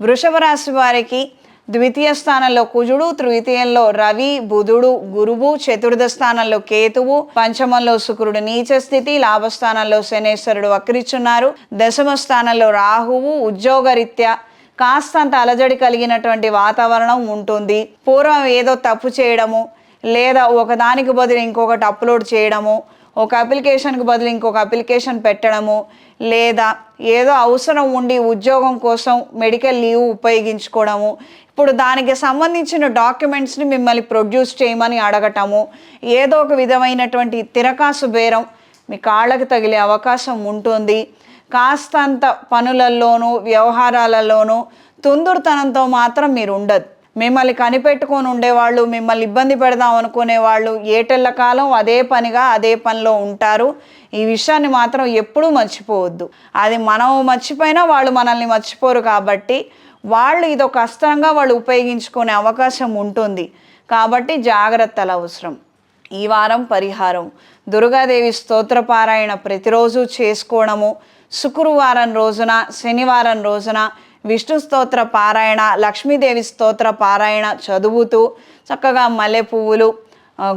వృషభ రాశి వారికి ద్వితీయ స్థానంలో కుజుడు, తృతీయంలో రవి, బుధుడు, గురువు, చతుర్థ స్థానంలో కేతువు, పంచమంలో శుక్రుడు నీచ స్థితి, లాభస్థానంలో శనేశ్వరుడు వక్రిచున్నారు, దశమ స్థానంలో రాహువు. ఉద్యోగరీత్యా కాస్తంత అలజడి కలిగినటువంటి వాతావరణం ఉంటుంది. పూర్వం ఏదో తప్పు చేయడము, లేదా ఒకదానికి బదులు ఇంకొకటి అప్లోడ్ చేయడము, ఒక అప్లికేషన్కి బదులు ఇంకొక అప్లికేషన్ పెట్టడము, లేదా ఏదో అవసరం ఉండి ఉద్యోగం కోసం మెడికల్ లీవ్ ఉపయోగించుకోవడము, ఇప్పుడు దానికి సంబంధించిన డాక్యుమెంట్స్ని మిమ్మల్ని ప్రొడ్యూస్ చేయమని అడగటము, ఏదో ఒక విధమైనటువంటి తిరకాసు బేరం మీ కాళ్ళకి తగిలే అవకాశం ఉంటుంది. కాస్తంత పనులలోనూ వ్యవహారాలలోనూ తొందరతనంతో మాత్రం మీరు ఉండదు. మిమ్మల్ని కనిపెట్టుకొని ఉండేవాళ్ళు, మిమ్మల్ని ఇబ్బంది పెడదాం అనుకునేవాళ్ళు ఏటెళ్ళ కాలం అదే పనిగా అదే పనిలో ఉంటారు. ఈ విషయాన్ని మాత్రం ఎప్పుడూ మర్చిపోవద్దు. అది మనం మర్చిపోయినా వాళ్ళు మనల్ని మర్చిపోరు కాబట్టి వాళ్ళు ఇదొక అస్త్రంగా వాళ్ళు ఉపయోగించుకునే అవకాశం ఉంటుంది. కాబట్టి జాగ్రత్తలు అవసరం. ఈ వారం పరిహారం దుర్గాదేవి స్తోత్రపారాయణ ప్రతిరోజు చేసుకోవడము, శుక్రవారం రోజున, శనివారం రోజున విష్ణు స్తోత్ర పారాయణ, లక్ష్మీదేవి స్తోత్ర పారాయణ చదువుతూ చక్కగా మల్లె పువ్వులు,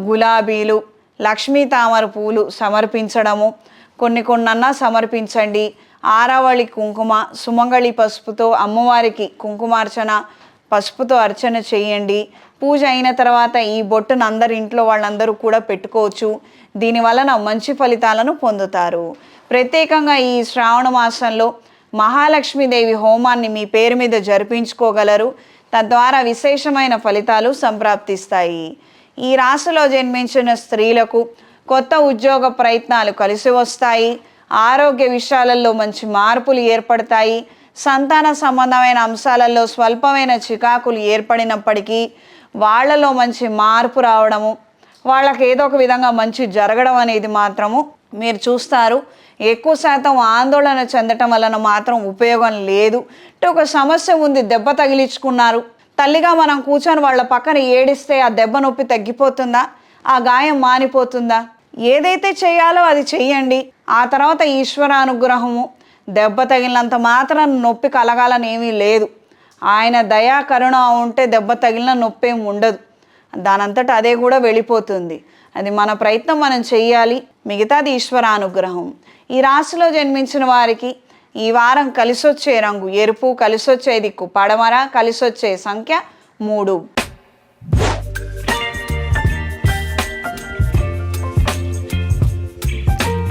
గులాబీలు, లక్ష్మీ తామర పువ్వులు సమర్పించడము. కొన్నన్నా సమర్పించండి. ఆరావళి కుంకుమ, సుమంగళి పసుపుతో అమ్మవారికి కుంకుమార్చన, పసుపుతో అర్చన చేయండి. పూజ అయిన తర్వాత ఈ బొట్టును అందరి ఇంట్లో వాళ్ళందరూ కూడా పెట్టుకోవచ్చు. దీనివలన మంచి ఫలితాలను పొందుతారు. ప్రత్యేకంగా ఈ శ్రావణ మాసంలో మహాలక్ష్మీదేవి హోమాన్ని మీ పేరు మీద జరిపించుకోగలరు. తద్వారా విశేషమైన ఫలితాలు సంప్రాప్తిస్తాయి. ఈ రాశిలో జన్మించిన స్త్రీలకు కొత్త ఉద్యోగ ప్రయత్నాలు కలిసి వస్తాయి. ఆరోగ్య విషయాలలో మంచి మార్పులు ఏర్పడతాయి. సంతాన సంబంధమైన అంశాలలో స్వల్పమైన చికాకులు ఏర్పడినప్పటికీ వాళ్ళలో మంచి మార్పు రావడము, వాళ్ళకి ఏదో ఒక విధంగా మంచి జరగడం అనేది మాత్రము మీరు చూస్తారు. ఎక్కువ శాతం ఆందోళన చెందటం వలన మాత్రం ఉపయోగం లేదు. అంటే ఒక సమస్య ఉంది, దెబ్బ తగిలించుకున్నారు, తల్లిగా మనం కూర్చొని వాళ్ళ పక్కన ఏడిస్తే ఆ దెబ్బ నొప్పి తగ్గిపోతుందా? ఆ గాయం మానిపోతుందా? ఏదైతే చేయాలో అది చెయ్యండి. ఆ తర్వాత ఈశ్వరానుగ్రహము. దెబ్బ తగిలినంత మాత్రం నొప్పి కలగాలని ఏమీ లేదు. ఆయన దయా కరుణ ఉంటే దెబ్బ తగిలిన నొప్పి ఏమి ఉండదు. దానంతట అదే కూడా వెళ్ళిపోతుంది. అది మన ప్రయత్నం మనం చెయ్యాలి, మిగతాది ఈశ్వరానుగ్రహం. ఈ రాశిలో జన్మించిన వారికి ఈ వారం కలిసొచ్చే రంగు ఎరుపు, కలిసొచ్చే దిక్కు పడమర, కలిసొచ్చే సంఖ్య 3.